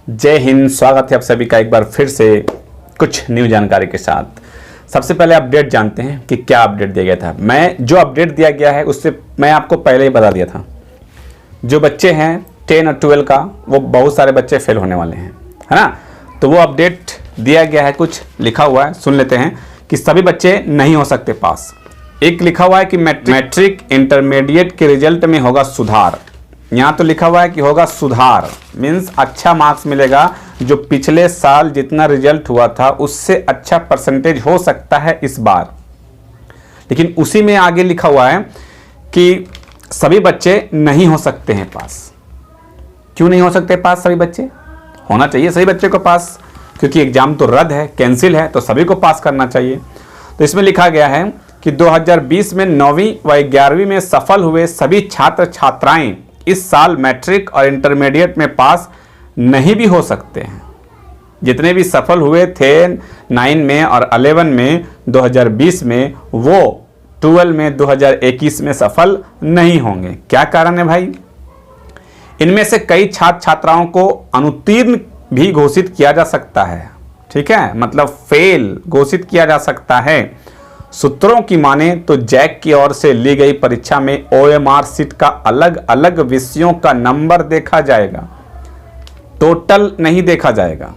जय हिंद। स्वागत है आप सभी का एक बार फिर से कुछ न्यू जानकारी के साथ। सबसे पहले अपडेट जानते हैं कि क्या अपडेट दिया गया था। मैं जो अपडेट दिया गया है उससे मैं आपको पहले ही बता दिया था। जो बच्चे हैं 10 और 12 का, वो बहुत सारे बच्चे फेल होने वाले हैं, है ना। तो वो अपडेट दिया गया है, कुछ लिखा हुआ है, सुन लेते हैं कि सभी बच्चे नहीं हो सकते पास। एक लिखा हुआ है कि मैट्रिक इंटरमीडिएट के रिजल्ट में होगा सुधार। यहाँ तो लिखा हुआ है कि होगा सुधार, मीन्स अच्छा मार्क्स मिलेगा। जो पिछले साल जितना रिजल्ट हुआ था उससे अच्छा परसेंटेज हो सकता है इस बार। लेकिन उसी में आगे लिखा हुआ है कि सभी बच्चे नहीं हो सकते हैं पास। क्यों नहीं हो सकते पास? सभी बच्चे होना चाहिए, सभी बच्चे को पास, क्योंकि एग्जाम तो रद्द है, कैंसिल है, तो सभी को पास करना चाहिए। तो इसमें लिखा गया है कि 2020 में 9वीं व 11वीं में सफल हुए सभी छात्र छात्राएं इस साल मैट्रिक और इंटरमीडिएट में पास नहीं भी हो सकते हैं। जितने भी सफल हुए थे 9 में और 11 में 2020 में, वो 12 में 2021 में सफल नहीं होंगे। क्या कारण है भाई? इनमें से कई छात्र छात्राओं को अनुत्तीर्ण भी घोषित किया जा सकता है। ठीक है, मतलब फेल घोषित किया जा सकता है। सूत्रों की माने तो जैक की ओर से ली गई परीक्षा में OMR सीट का अलग अलग विषयों का नंबर देखा जाएगा, टोटल नहीं देखा जाएगा।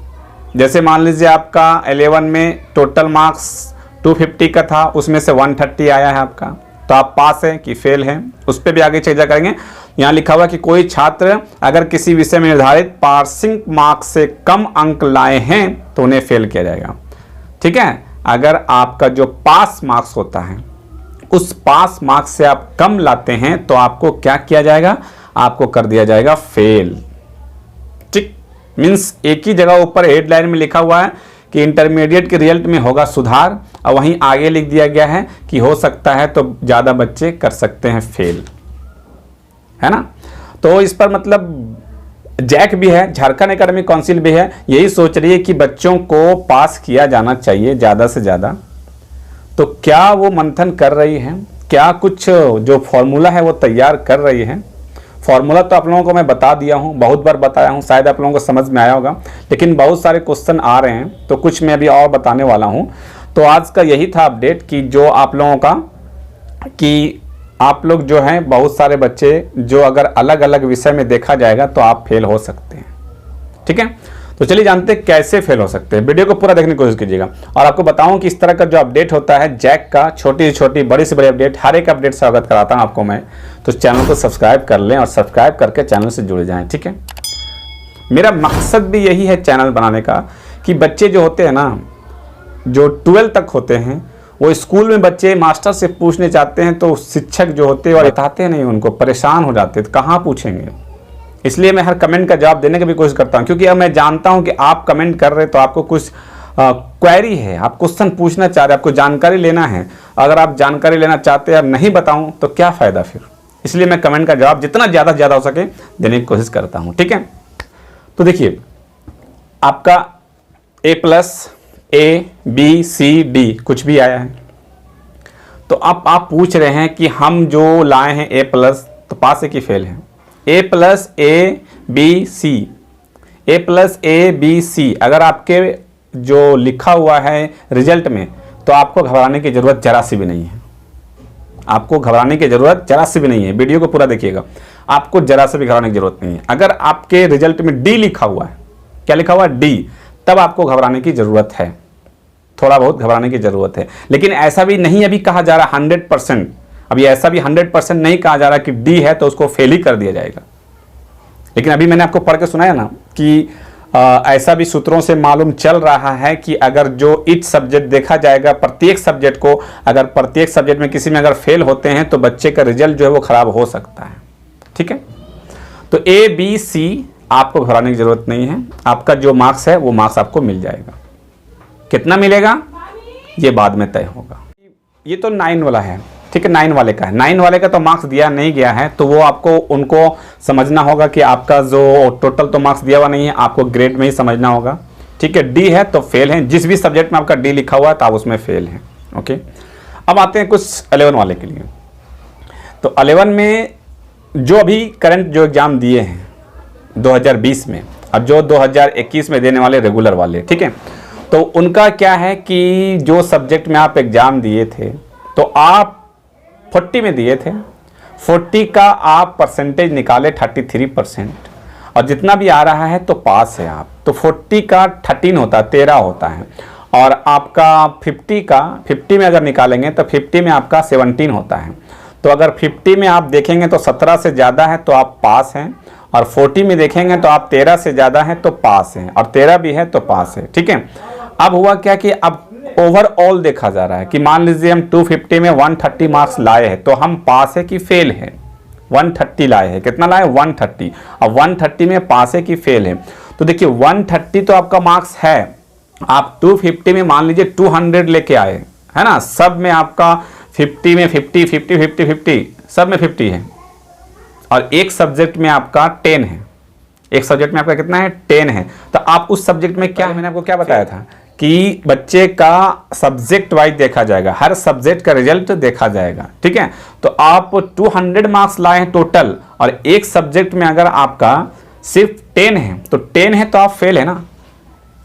जैसे मान लीजिए आपका 11 में टोटल मार्क्स 250 का था, उसमें से 130 आया है आपका, तो आप पास हैं कि फेल हैं, उस पर भी आगे चर्चा करेंगे। यहाँ लिखा हुआ कि कोई छात्र अगर किसी विषय में निर्धारित पासिंग मार्क्स से कम अंक लाए हैं तो उन्हें फेल किया जाएगा। ठीक है, अगर आपका जो पास मार्क्स होता है उस पास मार्क्स से आप कम लाते हैं तो आपको क्या किया जाएगा? आपको कर दिया जाएगा फेल। ठीक, मीन्स एक ही जगह ऊपर हेडलाइन में लिखा हुआ है कि इंटरमीडिएट के रिजल्ट में होगा सुधार, और वहीं आगे लिख दिया गया है कि हो सकता है तो ज़्यादा बच्चे कर सकते हैं फेल, है ना। तो इस पर मतलब जैक भी है, झारखंड एकेडमिक काउंसिल भी है, यही सोच रही है कि बच्चों को पास किया जाना चाहिए ज़्यादा से ज़्यादा। तो क्या वो मंथन कर रही है? क्या कुछ जो फॉर्मूला है वो तैयार कर रही है? फॉर्मूला तो आप लोगों को मैं बता दिया हूँ, बहुत बार बताया हूँ, शायद आप लोगों को समझ में आया होगा, लेकिन बहुत सारे क्वेश्चन आ रहे हैं तो कुछ मैं अभी और बताने वाला हूँ। तो आज का यही था अपडेट कि जो आप लोगों का, कि आप लोग जो हैं बहुत सारे बच्चे जो अगर अलग अलग विषय में देखा जाएगा तो आप फेल हो सकते हैं। ठीक है, तो चलिए जानते हैं कैसे फेल हो सकते हैं। वीडियो को पूरा देखने की कोशिश कीजिएगा। और आपको बताऊं कि इस तरह का जो अपडेट होता है जैक का, छोटी से छोटी बड़ी से बड़ी अपडेट, हर एक अपडेट से अवगत कराता हूं आपको मैं। तो चैनल को सब्सक्राइब कर लें और सब्सक्राइब करके चैनल से जुड़ जाएँ। ठीक है, मेरा मकसद भी यही है चैनल बनाने का कि बच्चे जो होते हैं ना, जो 12 तक होते हैं, वो स्कूल में बच्चे मास्टर से पूछने चाहते हैं तो शिक्षक जो होते हैं वो बताते नहीं, उनको परेशान हो जाते हैं, तो कहाँ पूछेंगे। इसलिए मैं हर कमेंट का जवाब देने की भी कोशिश करता हूँ, क्योंकि अब मैं जानता हूँ कि आप कमेंट कर रहे हैं तो आपको कुछ क्वेरी है, आप क्वेश्चन पूछना चाह रहे हैं, आपको जानकारी लेना है। अगर आप जानकारी लेना चाहते हैं और नहीं बताऊँ तो क्या फ़ायदा फिर। इसलिए मैं कमेंट का जवाब जितना ज़्यादा से ज़्यादा हो सके देने की कोशिश करता हूँ। ठीक है, तो देखिए आपका A+A, B, C, D कुछ भी आया है, तो अब आप पूछ रहे हैं कि हम जो लाए हैं A+ तो पास है कि फेल है? A+A, B, C अगर आपके जो लिखा हुआ है रिजल्ट में, तो आपको घबराने की ज़रूरत जरा सी भी नहीं है। आपको घबराने की ज़रूरत जरा सी भी नहीं है। वीडियो को पूरा देखिएगा, आपको जरा से भी घबराने की ज़रूरत नहीं है। अगर आपके रिजल्ट में D लिखा हुआ है, क्या लिखा हुआ है? D, तब आपको घबराने की ज़रूरत है, थोड़ा बहुत घबराने की ज़रूरत है। लेकिन ऐसा भी नहीं अभी कहा जा रहा 100%, अभी ऐसा भी 100% नहीं कहा जा रहा कि D है तो उसको फेल ही कर दिया जाएगा। लेकिन अभी मैंने आपको पढ़ के सुनाया ना कि ऐसा भी सूत्रों से मालूम चल रहा है कि अगर जो ईच सब्जेक्ट देखा जाएगा, प्रत्येक सब्जेक्ट को, अगर प्रत्येक सब्जेक्ट में किसी में अगर फेल होते हैं तो बच्चे का रिजल्ट जो है वो ख़राब हो सकता है। ठीक है, तो A, B, C आपको घबराने की ज़रूरत नहीं है। आपका जो मार्क्स है वो मार्क्स आपको मिल जाएगा। कितना मिलेगा ये बाद में तय होगा। ये तो 9 वाला है, ठीक है, 9 वाले का है। 9 वाले का तो मार्क्स दिया नहीं गया है, तो वो आपको उनको समझना होगा कि आपका जो टोटल तो मार्क्स दिया हुआ नहीं है, आपको ग्रेड में ही समझना होगा। ठीक है, D है तो फेल है, जिस भी सब्जेक्ट में आपका D लिखा हुआ है तो आप उसमें फेल हैं। ओके, अब आते हैं कुछ 11 वाले के लिए। तो 11 में जो अभी करंट जो एग्ज़ाम दिए हैं 2020 में, और जो 2021 में देने वाले रेगुलर वाले, ठीक है। तो उनका क्या है कि जो सब्जेक्ट में आप एग्ज़ाम दिए थे तो आप 40 में दिए थे, 40 का आप परसेंटेज निकाले 33%, और जितना भी आ रहा है तो पास है आप। तो 40 का 13 होता है, 13 होता है, और आपका 50 में अगर निकालेंगे तो 50 में आपका 17 होता है। तो अगर 50 में आप देखेंगे तो 17 से ज़्यादा है तो आप पास हैं, और 40 में देखेंगे तो आप 13 से ज़्यादा हैं तो पास हैं, और 13 भी है तो पास है, ठीक है। अब हुआ क्या कि अब ओवरऑल देखा जा रहा है कि मान लीजिए हम 250 में 130 मार्क्स लाए हैं तो हम पास है कि फेल है। 130 लाए हैं, कितना लाए? 130। अब 130 में पास है कि फेल है? तो देखिए 130 तो आपका मार्क्स है, आप 250 में मान लीजिए 200 लेके आए, है ना। सब में आपका 50 में 50 50 50 50 सब में 50 है, और एक सब्जेक्ट में आपका 10 है। एक सब्जेक्ट में आपका कितना है? 10 है। तो आप उस सब्जेक्ट में क्या, मैंने आपको क्या बताया था कि बच्चे का सब्जेक्ट वाइज देखा जाएगा, हर सब्जेक्ट का रिजल्ट देखा जाएगा, ठीक है। तो आप 200 मार्क्स लाए हैं टोटल, और एक सब्जेक्ट में अगर आपका सिर्फ 10 है तो 10 है तो आप फेल है ना।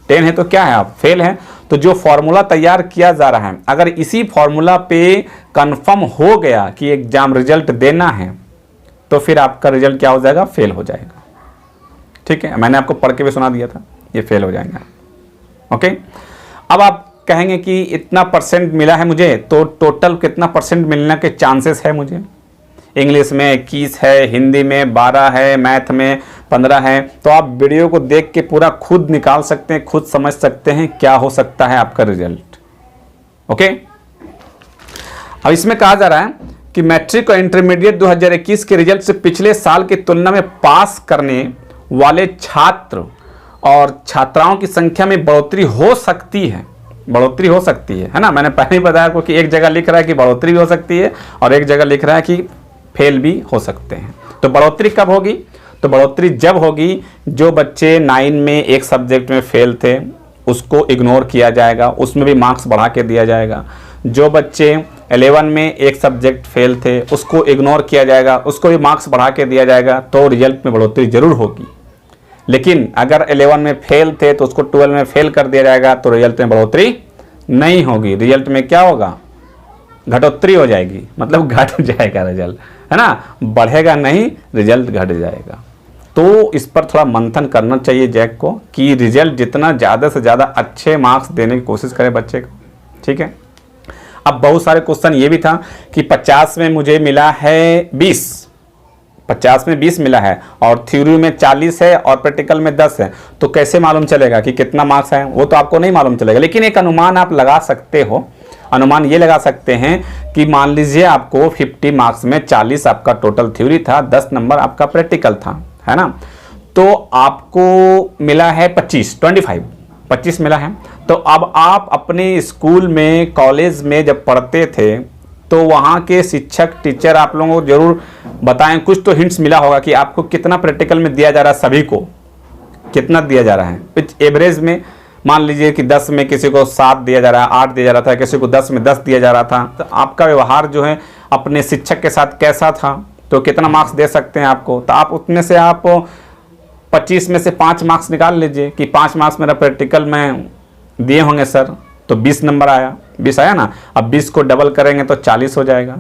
10 है तो क्या है? आप फेल है। तो जो फॉर्मूला तैयार किया जा रहा है, अगर इसी फॉर्मूला पे कंफर्म हो गया कि एग्जाम रिजल्ट देना है तो फिर आपका रिजल्ट क्या हो जाएगा? फेल हो जाएगा, ठीक है। मैंने आपको पढ़ के भी सुना दिया था, ये फेल हो जाएगा, ओके। अब आप कहेंगे कि इतना परसेंट मिला है मुझे, तो टोटल कितना परसेंट मिलने के चांसेस है मुझे? इंग्लिश में 21 है, हिंदी में 12 है, मैथ में 15 है। तो आप वीडियो को देख के पूरा खुद निकाल सकते हैं, खुद समझ सकते हैं क्या हो सकता है आपका रिजल्ट, ओके। अब इसमें कहा जा रहा है कि मैट्रिक और इंटरमीडिएट 2021 के रिजल्ट से पिछले साल की तुलना में पास करने वाले छात्र और छात्राओं की संख्या में बढ़ोतरी हो सकती है। बढ़ोतरी हो सकती है ना। मैंने पहले ही बताया आपको कि एक जगह लिख रहा है कि बढ़ोतरी भी हो सकती है, और एक जगह लिख रहा है कि फेल भी हो सकते हैं। तो बढ़ोतरी कब होगी? तो बढ़ोतरी जब होगी जो बच्चे 9 में एक सब्जेक्ट में फेल थे उसको इग्नोर किया जाएगा, उसमें भी मार्क्स बढ़ा के दिया जाएगा। जो बच्चे 11 में एक सब्जेक्ट फेल थे उसको इग्नोर किया जाएगा, उसको भी मार्क्स बढ़ा के दिया जाएगा। तो रिजल्ट में बढ़ोतरी जरूर होगी। लेकिन अगर 11 में फेल थे तो उसको 12 में फेल कर दिया जाएगा तो रिजल्ट में बढ़ोतरी नहीं होगी। रिजल्ट में क्या होगा? घटोत्तरी हो जाएगी, मतलब घट जाएगा रिजल्ट, है ना। बढ़ेगा नहीं, रिजल्ट घट जाएगा। तो इस पर थोड़ा मंथन करना चाहिए जैक को कि रिजल्ट जितना ज़्यादा से ज़्यादा अच्छे मार्क्स देने की कोशिश करे बच्चे को, ठीक है। अब बहुत सारे क्वेश्चन ये भी था कि 50 में मुझे मिला है 20, 50 में 20 मिला है, और थ्योरी में 40 है और प्रैक्टिकल में 10 है। तो कैसे मालूम चलेगा कि कितना मार्क्स है? वो तो आपको नहीं मालूम चलेगा, लेकिन एक अनुमान आप लगा सकते हो। अनुमान ये लगा सकते हैं कि मान लीजिए आपको 50 मार्क्स में 40 आपका टोटल थ्योरी था, 10 नंबर आपका प्रैक्टिकल था, है ना। तो आपको मिला है 25 मिला है। तो अब आप अपने स्कूल में, कॉलेज में जब पढ़ते थे तो वहाँ के शिक्षक, टीचर आप लोगों को जरूर बताएं, कुछ तो हिंट्स मिला होगा कि आपको कितना प्रैक्टिकल में दिया जा रहा है, सभी को कितना दिया जा रहा है। एवरेज में मान लीजिए कि 10 में किसी को 7 दिया जा रहा है, 8 दिया जा रहा था, किसी को 10 में 10 दिया जा रहा था। तो आपका व्यवहार जो है अपने शिक्षक के साथ कैसा था, तो कितना मार्क्स दे सकते हैं आपको। तो आप उतने से आप 25 में से 5 मार्क्स निकाल लीजिए कि 5 मार्क्स मेरा प्रैक्टिकल में दिए होंगे सर, तो 20 नंबर आया, 20 आया ना। अब 20 को डबल करेंगे तो 40 हो जाएगा,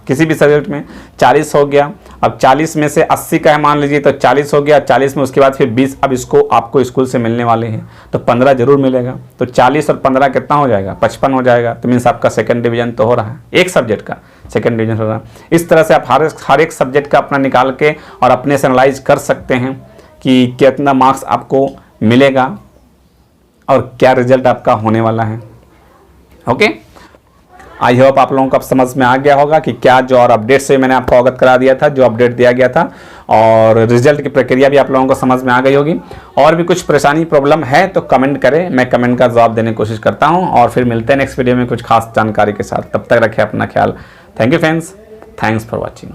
किसी भी सब्जेक्ट में 40 हो गया। अब 40 में से 80 का है मान लीजिए तो 40 हो गया, 40 में उसके बाद फिर 20। अब इसको आपको स्कूल से मिलने वाले हैं तो 15 जरूर मिलेगा। तो 40 और 15 कितना हो जाएगा? 55 हो जाएगा। तो मीन्स आपका सेकंड डिवीजन तो हो रहा है, एक सब्जेक्ट का सेकंड डिवीजन हो रहा है। इस तरह से आप हर एक सब्जेक्ट का अपना निकाल के और अपने से एनालाइज कर सकते हैं कि कितना मार्क्स आपको मिलेगा और क्या रिजल्ट आपका होने वाला है। ओके, आई होप आप लोगों को अब समझ में आ गया होगा कि क्या जो और अपडेट से मैंने आपको अवगत करा दिया था, जो अपडेट दिया गया था, और रिजल्ट की प्रक्रिया भी आप लोगों को समझ में आ गई होगी। और भी कुछ परेशानी, प्रॉब्लम है तो कमेंट करें, मैं कमेंट का जवाब देने की कोशिश करता हूं। और फिर मिलते हैं नेक्स्ट वीडियो में कुछ खास जानकारी के साथ। तब तक रखें अपना ख्याल। Thank you friends, thanks for watching.